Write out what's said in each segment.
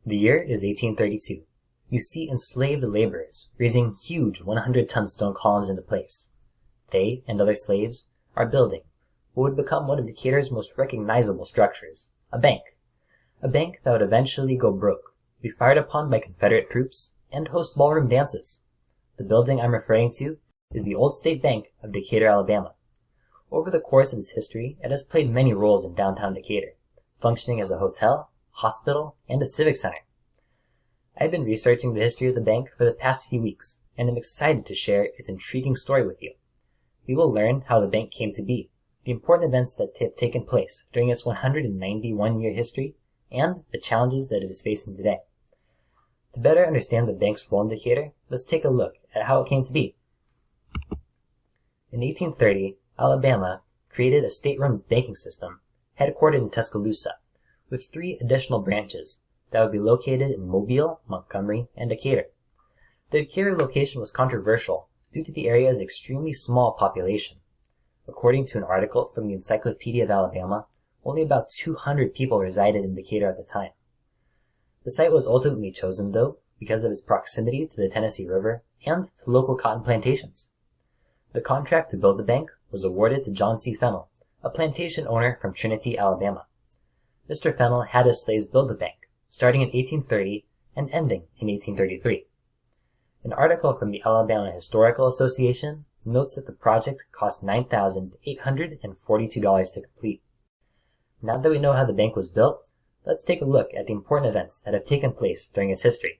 The year is 1832. You see enslaved laborers raising huge 100-ton stone columns into place. They and other slaves are building what would become one of Decatur's most recognizable structures, a bank. A bank that would eventually go broke, be fired upon by Confederate troops, and host ballroom dances. The building I'm referring to is the Old State Bank of Decatur, Alabama. Over the course of its history, it has played many roles in downtown Decatur, functioning as a hotel, hospital, and a civic center. I've been researching the history of the bank for the past few weeks, and am excited to share its intriguing story with you. We will learn how the bank came to be, the important events that have taken place during its 191-year history, and the challenges that it is facing today. To better understand the bank's role in Decatur, let's take a look at how it came to be. In 1830, Alabama created a state-run banking system headquartered in Tuscaloosa, with 3 additional branches that would be located in Mobile, Montgomery, and Decatur. The Decatur location was controversial due to the area's extremely small population. According to an article from the Encyclopedia of Alabama, only about 200 people resided in Decatur at the time. The site was ultimately chosen, though, because of its proximity to the Tennessee River and to local cotton plantations. The contract to build the bank was awarded to John C. Fennell, a plantation owner from Trinity, Alabama. Mr. Fennell had his slaves build the bank, starting in 1830 and ending in 1833. An article from the Alabama Historical Association notes that the project cost $9,842 to complete. Now that we know how the bank was built, let's take a look at the important events that have taken place during its history.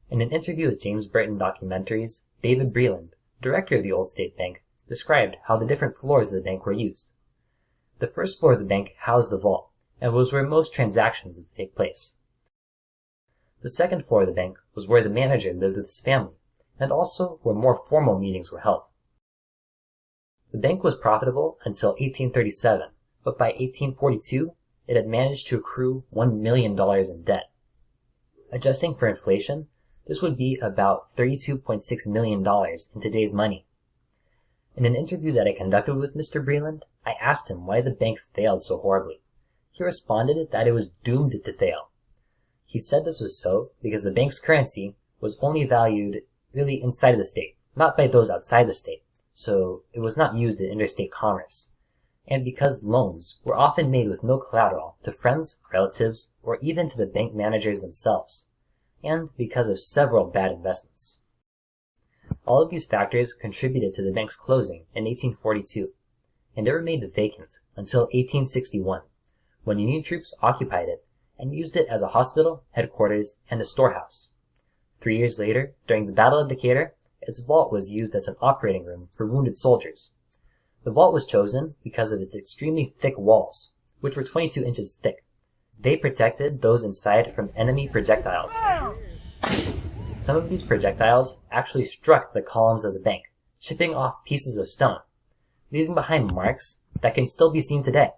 In an interview with James Burton Documentaries, David Breland, director of the Old State Bank, described how the different floors of the bank were used. The first floor of the bank housed the vault, and was where most transactions would take place. The second floor of the bank was where the manager lived with his family, and also where more formal meetings were held. The bank was profitable until 1837, but by 1842, it had managed to accrue $1 million in debt. Adjusting for inflation, this would be about $32.6 million in today's money. In an interview that I conducted with Mr. Breland, I asked him why the bank failed so horribly. He responded that it was doomed to fail. He said this was so because the bank's currency was only valued really inside of the state, not by those outside the state, so it was not used in interstate commerce. And because loans were often made with no collateral to friends, relatives, or even to the bank managers themselves, and because of several bad investments. All of these factors contributed to the bank's closing in 1842, and it remained vacant until 1861, when Union troops occupied it and used it as a hospital, headquarters, and a storehouse. 3 years later, during the Battle of Decatur, its vault was used as an operating room for wounded soldiers. The vault was chosen because of its extremely thick walls, which were 22 inches thick. They protected those inside from enemy projectiles. Some of these projectiles actually struck the columns of the bank, chipping off pieces of stone, leaving behind marks that can still be seen today.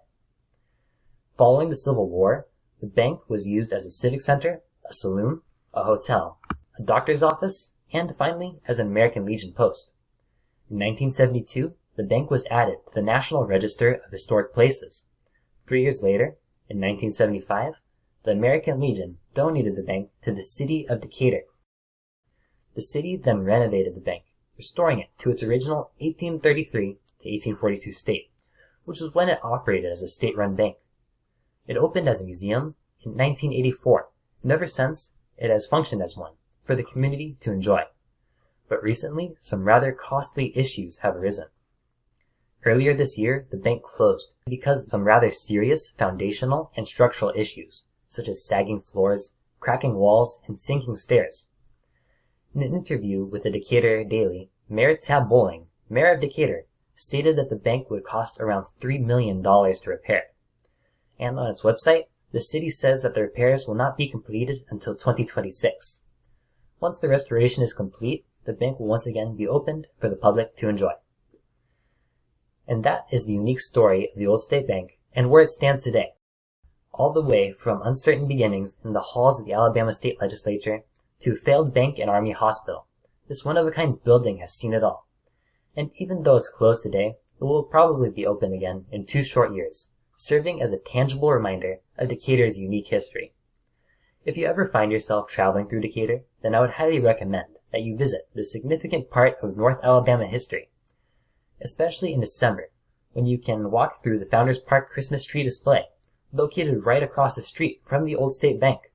Following the Civil War, the bank was used as a civic center, a saloon, a hotel, a doctor's office, and finally as an American Legion post. In 1972, the bank was added to the National Register of Historic Places. 3 years later, in 1975, the American Legion donated the bank to the city of Decatur. The city then renovated the bank, restoring it to its original 1833 to 1842 state, which was when it operated as a state-run bank. It opened as a museum in 1984, and ever since, it has functioned as one for the community to enjoy. But recently, some rather costly issues have arisen. Earlier this year, the bank closed because of some rather serious foundational and structural issues, such as sagging floors, cracking walls, and sinking stairs. In an interview with the Decatur Daily, Mayor Tab Bowling, mayor of Decatur, stated that the bank would cost around $3 million to repair. And on its website, the city says that the repairs will not be completed until 2026. Once the restoration is complete, the bank will once again be opened for the public to enjoy. And that is the unique story of the Old State Bank and where it stands today. All the way from uncertain beginnings in the halls of the Alabama State Legislature to a failed bank and army hospital, this one-of-a-kind building has seen it all. And even though it's closed today, it will probably be open again in 2 short years, serving as a tangible reminder of Decatur's unique history. If you ever find yourself traveling through Decatur, then I would highly recommend that you visit this significant part of North Alabama history, especially in December, when you can walk through the Founders Park Christmas tree display, located right across the street from the Old State Bank.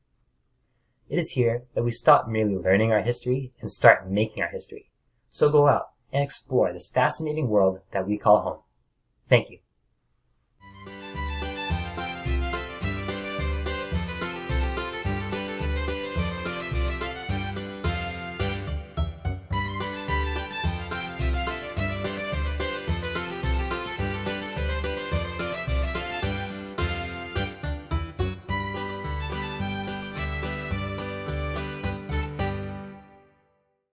It is here that we stop merely learning our history and start making our history. So go out and explore this fascinating world that we call home. Thank you.